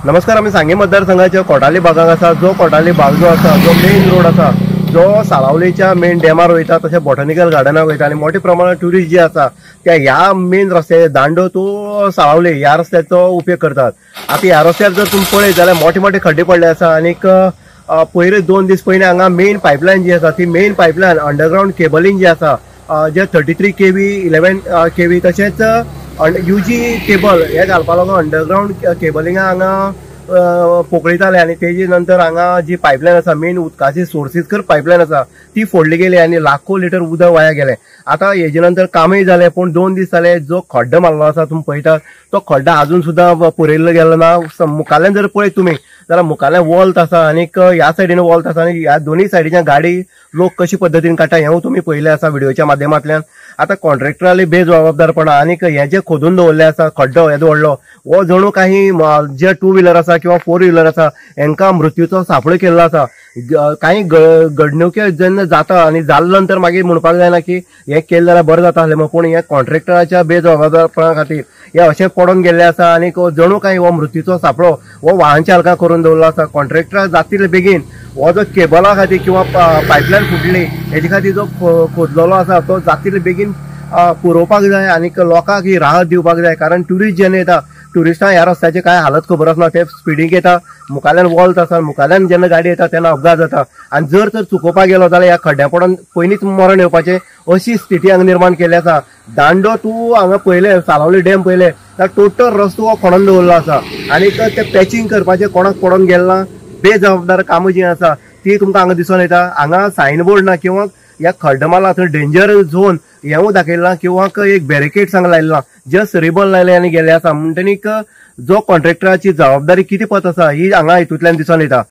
नमस्कार. आम्ही सांगे मतदारसंघाच्या कोटाली भागात आसा. जो कोटाली भाग जो आसा, जो मेन रोड आसा, जो साळावलीच्या मेन डॅमार वयता, तशें बॉटॅनिकल गार्डनाक वयता आनी मोठ्या प्रमाणात ट्युरिस्ट जे आसा ते ह्या मेन रस्त्याचे दांडो टू साळावली ह्या रस्त्याचो उपयोग करतात. आता ह्या रस्त्यार जर तुम्ही पळयत जाल्यार मोठे मोठे खड्डे पडले आसा आनीक पयले 2 दीस पयलीं हांगा मेन पायपलायन जी आसा ती मेन पायपलायन अंडरग्राउंड केबलिंग जी आसा जे 33 kV 11 kV तशेंच UG केबल हे घालपा लागून अंडरग्राउंड केबलिंगा हांगा पोकळीताले आनी तेजे नंतर हांगा जी पायपलायन आसा मेन उदकाची सोर्सीस कर पायपलायन आसा ती फोडली गेली आनी लाखो लिटर उदक वाया गेले. आता हेजे नंतर कामय जालें पूण 2 दीस जाले जो खड्डो मारलो आसा तुम्ही पळयतात तो खड्डो अजून सुद्दां पुरयल्लो गेलो ना. मुखाल्यान जर पळयत तुमी जाल्यार मुखाल्यान वॉल्त आसा आनीक ह्या सायडीन वॉल्त आसा आनी ह्या दोन्ही सायडीच्या गाडी लोक कशी पद्दतीन काडटा हें तुम्ही पळयलें आसा व्हिडिओच्या माध्यमांतल्यान. आता कॉन्ट्रॅक्टराली बेजबाबदारपणा आनीक हे जे खोदून दवरले आसा खड्डो येदो व्हडलो हो जणू काही जे 2 व्हीलर आसा किंवा 4 व्हीलर आसा हांकां मृत्यूचो सापळो केल्लो आसा. काही घडणुक्यो जेन्ना जाता आनी जाल्ले नंतर मागीर म्हणपाक जायना की हे केलें जाल्यार बरें जाता आसलें पूण हे कॉन्ट्रॅक्टराच्या बेजबाबदारपणा खातीर हे अशें पडून गेल्ले आसा आनीक जणू काही हो मृत्यूचो सापळो हो वाहन चालकां करून दवरलो आसा. कॉन्ट्रॅक्टर जातले बेगीन हो जो केबला खातीर किंवा पायपलायन फुटली हेजे खातीर जो खोदलेलो आसा तो जातले बेगीन पुरोवपाक जाय आनीक लोकांक ही राहत दिवपाक जाय. कारण ट्युरिस्ट जेन्ना येता ट्युरिस्टांक ह्या रस्त्याची काय हालत खबर आसना. ते स्पिडीक येता, मुखाल्यान वॉल्त आसा, मुखाल्यान जेन्ना गाडी येता तेन्ना अपघात जाता आनी जर तर चुकोवपाक गेलो जाल्यार ह्या खड्ड्या पडून पयलींच मरण येवपाचे अशी स्थिती हांगा निर्माण केल्ली आसा. दांडो तूं हांगा पयले साळावली डॅम पयले जाल्यार टोटल रस्तो हो खणून दवरलो आसा आनीक ते पॅचिंग करपाचे कोणाक पडून गेलना बेजबाबदार कामां जी आसा ती तुमकां हांगा दिसून येता. हांगा सायनबोर्ड ना किंवा ह्या खड्डो मारला थंय डेंजर झोन हेंवूय दाखयला किंवा एक बॅरिकेड हांगा लायला जस्ट रिबन लायले आनी गेले आसा. म्हणटनीक जो कॉन्ट्रॅक्टराची जबाबदारी कितें पत आसा ही हांगा हितूंतल्यान दिसून येता.